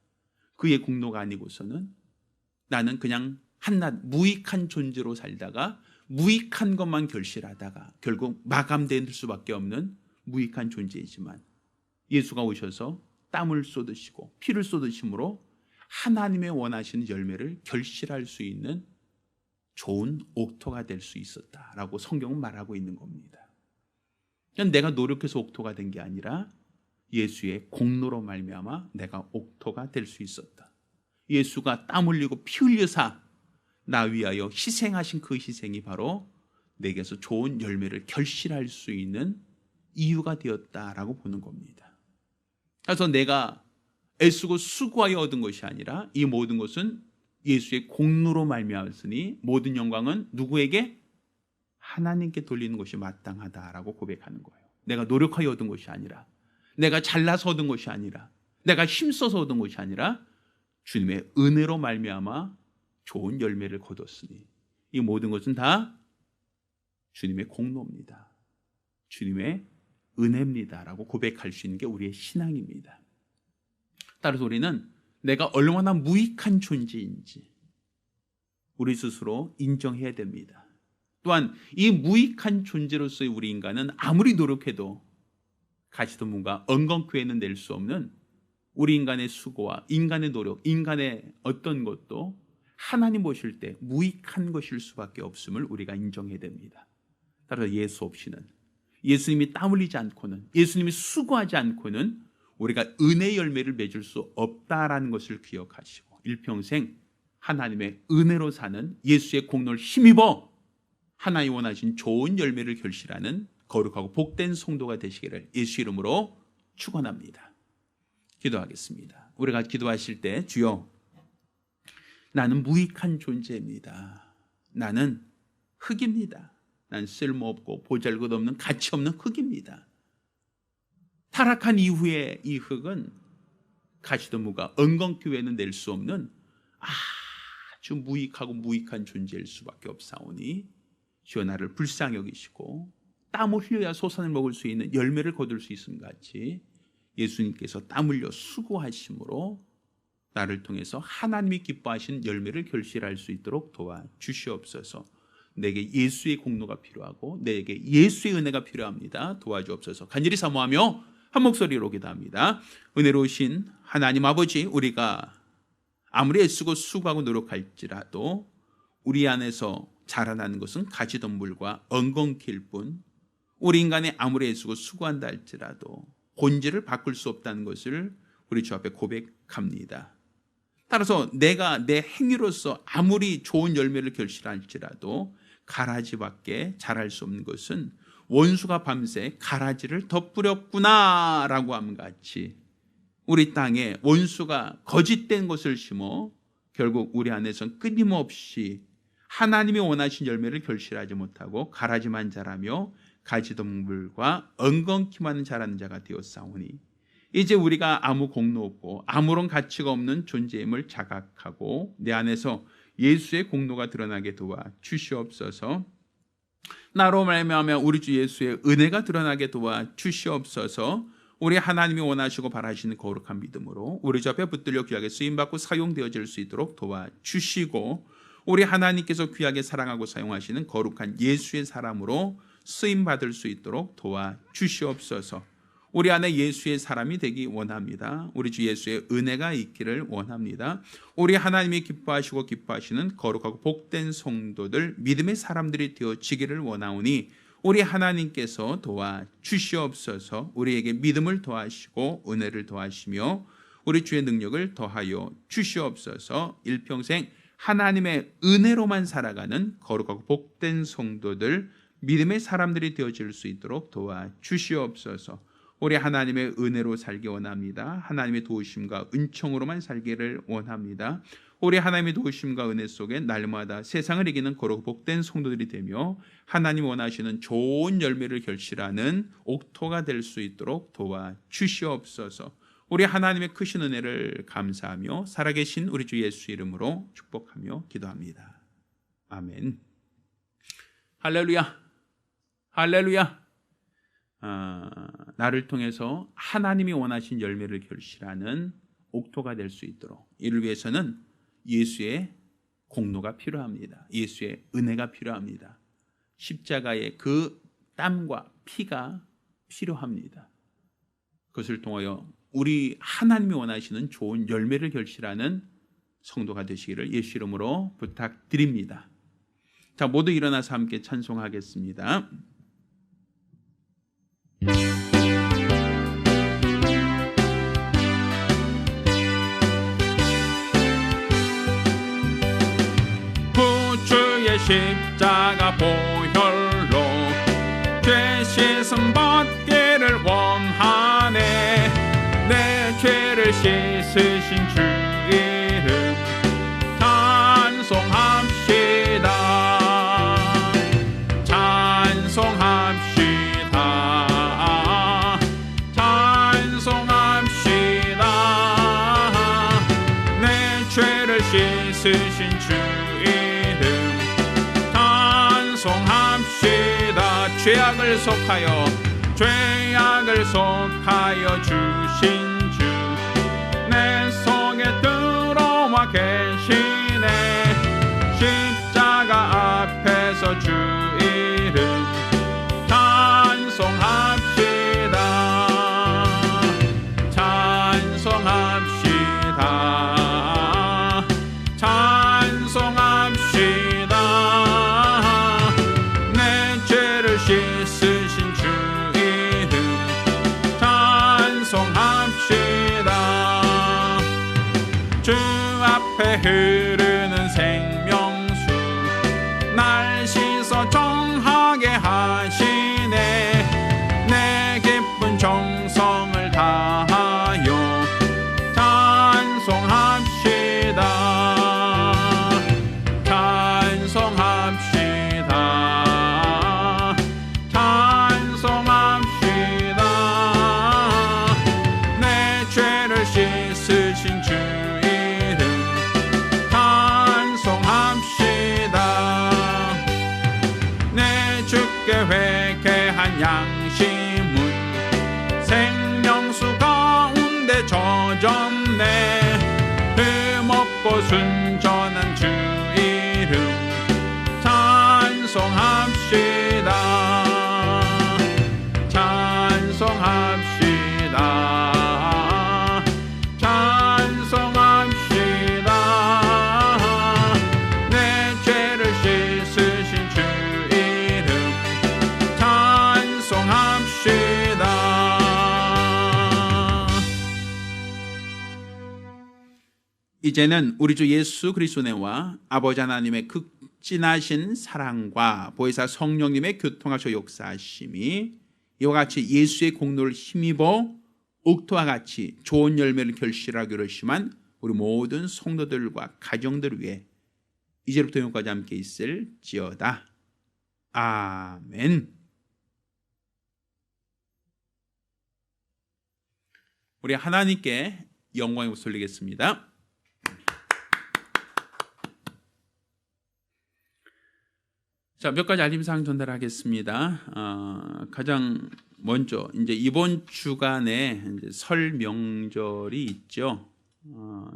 그의 공로가 아니고서는 나는 그냥 한낱 무익한 존재로 살다가 무익한 것만 결실하다가 결국 마감될 수밖에 없는 무익한 존재이지만, 예수가 오셔서 땀을 쏟으시고 피를 쏟으심으로 하나님의 원하시는 열매를 결실할 수 있는 좋은 옥토가 될 수 있었다라고 성경은 말하고 있는 겁니다. 그냥 내가 노력해서 옥토가 된 게 아니라 예수의 공로로 말미암아 내가 옥토가 될 수 있었다. 예수가 땀 흘리고 피 흘려서 나 위하여 희생하신 그 희생이 바로 내게서 좋은 열매를 결실할 수 있는 이유가 되었다라고 보는 겁니다. 그래서 내가 애쓰고 수고하여 얻은 것이 아니라 이 모든 것은 예수의 공로로 말미암았으니 모든 영광은 누구에게? 하나님께 돌리는 것이 마땅하다라고 고백하는 거예요. 내가 노력하여 얻은 것이 아니라, 내가 잘나서 얻은 것이 아니라, 내가 힘써서 얻은 것이 아니라 주님의 은혜로 말미암아 좋은 열매를 거뒀으니 이 모든 것은 다 주님의 공로입니다. 주님의 은혜입니다라고 고백할 수 있는 게 우리의 신앙입니다. 따라서 우리는 내가 얼마나 무익한 존재인지 우리 스스로 인정해야 됩니다. 또한 이 무익한 존재로서의 우리 인간은 아무리 노력해도 가시덤불과 엉겅퀴에는 낼 수 없는 우리 인간의 수고와 인간의 노력, 인간의 어떤 것도 하나님 보실 때 무익한 것일 수밖에 없음을 우리가 인정해야 됩니다. 따라서 예수 없이는, 예수님이 땀 흘리지 않고는, 예수님이 수고하지 않고는 우리가 은혜의 열매를 맺을 수 없다라는 것을 기억하시고 일평생 하나님의 은혜로 사는, 예수의 공로를 힘입어 하나님 원하신 좋은 열매를 결실하는 거룩하고 복된 성도가 되시기를 예수 이름으로 축원합니다. 기도하겠습니다. 우리가 기도하실 때 주여, 나는 무익한 존재입니다. 나는 흙입니다. 난 쓸모없고 보잘것없는 가치 없는 흙입니다. 타락한 이후에 이 흙은 가시덤불과 엉겅퀴 외에는 낼 수 없는 아주 무익하고 무익한 존재일 수밖에 없사오니 주여 나를 불쌍히 여기시고 땀을 흘려야 소산을 먹을 수 있는 열매를 거둘 수 있음 같이 예수님께서 땀 흘려 수고하심으로 나를 통해서 하나님이 기뻐하신 열매를 결실할 수 있도록 도와주시옵소서. 내게 예수의 공로가 필요하고 내게 예수의 은혜가 필요합니다. 도와주옵소서. 간절히 사모하며 한 목소리로 기도합니다. 은혜로우신 하나님 아버지, 우리가 아무리 애쓰고 수고하고 노력할지라도 우리 안에서 자라나는 것은 가시덤불과 엉겅퀴일 뿐, 우리 인간이 아무리 애쓰고 수고한다 할지라도 본질을 바꿀 수 없다는 것을 우리 주 앞에 고백합니다. 따라서 내가 내 행위로서 아무리 좋은 열매를 결실할지라도 가라지밖에 자랄 수 없는 것은 원수가 밤새 가라지를 덧뿌렸구나 라고 함 같이 우리 땅에 원수가 거짓된 것을 심어 결국 우리 안에선 끊임없이 하나님이 원하신 열매를 결실하지 못하고 가라지만 자라며 가시덤불과 엉겅퀴만 자라는 자가 되었사오니 이제 우리가 아무 공로 없고 아무런 가치가 없는 존재임을 자각하고 내 안에서 예수의 공로가 드러나게 도와 주시옵소서. 나로 말미암아 우리 주 예수의 은혜가 드러나게 도와 주시옵소서. 우리 하나님이 원하시고 바라시는 거룩한 믿음으로 우리 주 앞에 붙들려 귀하게 쓰임받고 사용되어질 수 있도록 도와 주시고, 우리 하나님께서 귀하게 사랑하고 사용하시는 거룩한 예수의 사람으로 쓰임받을 수 있도록 도와 주시옵소서. 우리 안에 예수의 사람이 되기 원합니다. 우리 주 예수의 은혜가 있기를 원합니다. 우리 하나님이 기뻐하시고 기뻐하시는 거룩하고 복된 성도들, 믿음의 사람들이 되어지기를 원하오니 우리 하나님께서 도와주시옵소서. 우리에게 믿음을 더하시고 은혜를 더하시며 우리 주의 능력을 더하여 주시옵소서. 일평생 하나님의 은혜로만 살아가는 거룩하고 복된 성도들, 믿음의 사람들이 되어질 수 있도록 도와주시옵소서. 우리 하나님의 은혜로 살기 원합니다. 하나님의 도우심과 은총으로만 살기를 원합니다. 우리 하나님의 도우심과 은혜 속에 날마다 세상을 이기는 거룩 복된 성도들이 되며 하나님 원하시는 좋은 열매를 결실하는 옥토가 될 수 있도록 도와주시옵소서. 우리 하나님의 크신 은혜를 감사하며 살아계신 우리 주 예수 이름으로 축복하며 기도합니다. 아멘. 할렐루야. 할렐루야. 나를 통해서 하나님이 원하신 열매를 결실하는 옥토가 될 수 있도록, 이를 위해서는 예수의 공로가 필요합니다. 예수의 은혜가 필요합니다. 십자가의 그 땀과 피가 필요합니다. 그것을 통하여 우리 하나님이 원하시는 좋은 열매를 결실하는 성도가 되시기를 예수 이름으로 부탁드립니다. 자, 모두 일어나서 함께 찬송하겠습니다. 구주의 십자가 보혈로 죄 씻음 받기를 원하네. 내 죄를 씻으신 주 이름 찬송합시다. 찬송합시다. 찬송합시다. 내 죄를 씻으신 주 이름 찬송합시다. 죄악을 속하여 죄악을 속하여 주신 주 내 속에 들어와 계시네. 십자가 앞에서 주 이름 찬송합시다. 찬송합시다. 찬송합시다. 내 죄를 씻으신 주 이름 찬송합시다. 주 앞에 흐르는 생명수 날 씻어 정하게 하시네. 내 기쁜 정성을 다하여 찬송합시다. 찬송합시다. 찬송합시다. 내 죄를 씻으신 주 이름 찬송합시다. 내 주께 회개한 양심은 생명수 가운데 젖었네. 흠없고 순전한 주 이름 찬송합시다. 찬송합시다. 찬송합시다. 내 죄를 씻으신 주 이름 찬송합시다. 이제는 우리 주 예수 그리스도의 은혜와 아버지 하나님의 극진하신 사랑과 보혜사 성령님의 교통하셔 역사하심이 이와 같이 예수의 공로를 힘입어 옥토와 같이 좋은 열매를 결실하기로 결심한 우리 모든 성도들과 가정들 위해 이제부터 영원까지 함께 있을지어다. 아멘. 우리 하나님께 영광의 목소리 올리겠습니다. 자, 몇 가지 알림사항 전달하겠습니다. 가장 먼저 이제 이번 주간에 이제 설 명절이 있죠.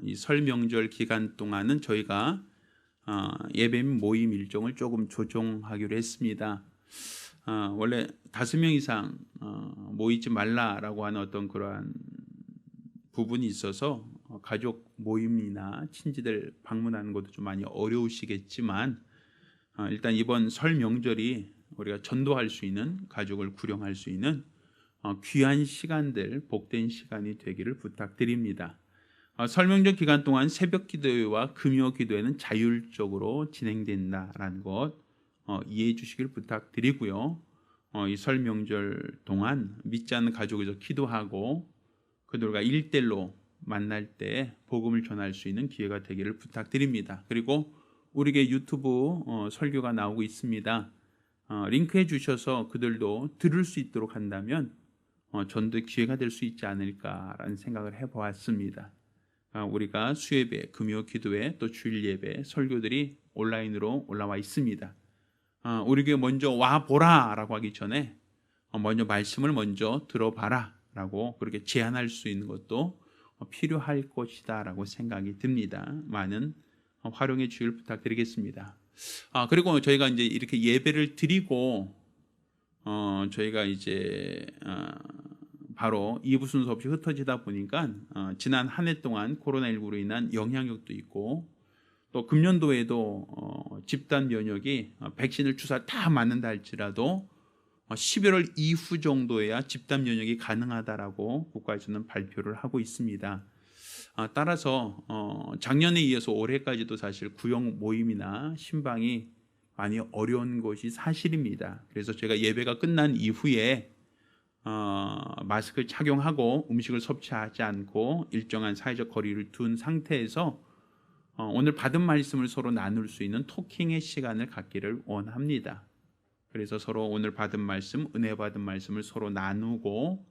이 설 명절 기간 동안은 저희가 예배 모임 일정을 조금 조정하기로 했습니다. 원래 5명 이상 모이지 말라라고 하는 어떤 그러한 부분이 있어서 가족 모임이나 친지들 방문하는 것도 좀 많이 어려우시겠지만 일단 이번 설 명절이 우리가 전도할 수 있는, 가족을 구령할 수 있는 귀한 시간들, 복된 시간이 되기를 부탁드립니다. 설 명절 기간 동안 새벽 기도회와 금요 기도회는 자율적으로 진행된다라는 것 이해해 주시길 부탁드리고요. 이 설 명절 동안 믿지 않는 가족에서 기도하고 그들과 1대1로 만날 때 복음을 전할 수 있는 기회가 되기를 부탁드립니다. 그리고 우리에게 유튜브 설교가 나오고 있습니다. 링크해 주셔서 그들도 들을 수 있도록 한다면 전도의 기회가 될 수 있지 않을까라는 생각을 해보았습니다. 우리가 수예배, 금요 기도회, 또 주일 예배, 설교들이 온라인으로 올라와 있습니다. 우리에게 먼저 와보라라고 하기 전에 먼저 말씀을 먼저 들어봐라라고 그렇게 제안할 수 있는 것도 필요할 것이다라고 생각이 듭니다. 많은 활용해 주길 부탁드리겠습니다. 그리고 저희가 이제 이렇게 예배를 드리고 저희가 이제 바로 2부 순서 없이 흩어지다 보니까 지난 한 해 동안 코로나19로 인한 영향력도 있고 또 금년도에도 집단 면역이 백신을 주사 다 맞는다 할지라도 11월 이후 정도에야 집단 면역이 가능하다라고 국가에서는 발표를 하고 있습니다. 따라서 작년에 이어서 올해까지도 사실 구역 모임이나 신방이 많이 어려운 것이 사실입니다. 그래서 제가 예배가 끝난 이후에 마스크를 착용하고 음식을 섭취하지 않고 일정한 사회적 거리를 둔 상태에서 오늘 받은 말씀을 서로 나눌 수 있는 토킹의 시간을 갖기를 원합니다. 그래서 서로 오늘 받은 말씀, 은혜 받은 말씀을 서로 나누고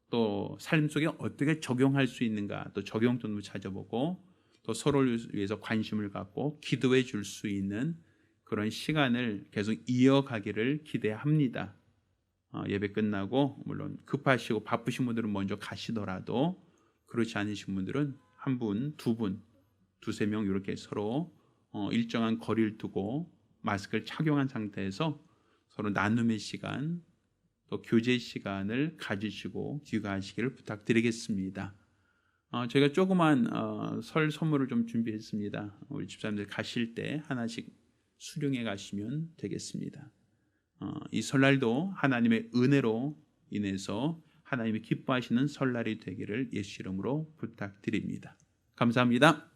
또 삶 속에 어떻게 적용할 수 있는가 또 적용점을 찾아보고 또 서로를 위해서 관심을 갖고 기도해 줄 수 있는 그런 시간을 계속 이어가기를 기대합니다. 예배 끝나고 물론 급하시고 바쁘신 분들은 먼저 가시더라도 그렇지 않으신 분들은 한 분, 두 분, 두세 명 이렇게 서로 일정한 거리를 두고 마스크를 착용한 상태에서 서로 나눔의 시간 또 교제 시간을 가지시고 귀가하시기를 부탁드리겠습니다. 제가 조그만 설 선물을 좀 준비했습니다. 우리 집사님들 가실 때 하나씩 수령해 가시면 되겠습니다. 이 설날도 하나님의 은혜로 인해서 하나님이 기뻐하시는 설날이 되기를 예수 이름으로 부탁드립니다. 감사합니다.